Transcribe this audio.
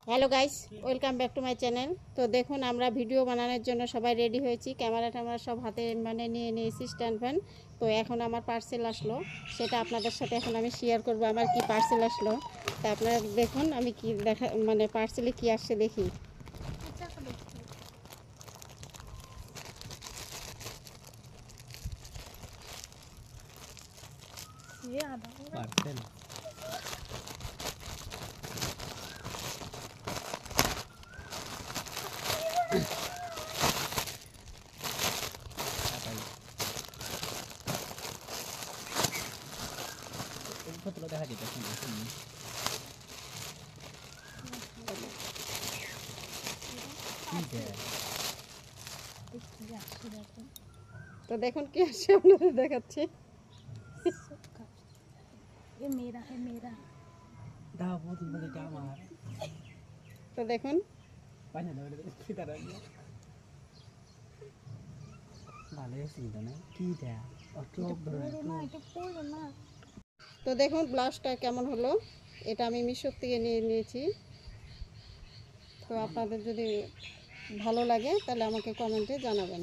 Hello guys, welcome back to my channel. তো দেখুন, আমরা ভিডিও বানানোর জন্য সবাই রেডি হয়েছি। ক্যামেরাটা আমরা সব হাতে নিয়ে নিয়েছি স্ট্যান্ড ফ্যান। তো এখন আমার পার্সেল আসলো, সেটা আপনাদের সাথে এখন আমি শেয়ার করব আমার কি পার্সেল আসলো। তা আপনারা দেখুন আমি কি পার্সেলে কি আসছে দেখি। পার্সেল দেখা যেত। তো দেখুন কি আসছে, আপনাদের দেখাচ্ছি। তো দেখুন, তো দেখুন ব্লাউজটা কেমন হলো। এটা আমি মিশো থেকে নিয়েছি। তো আপনাদের যদি ভালো লাগে তাহলে আমাকে কমেন্টে জানাবেন।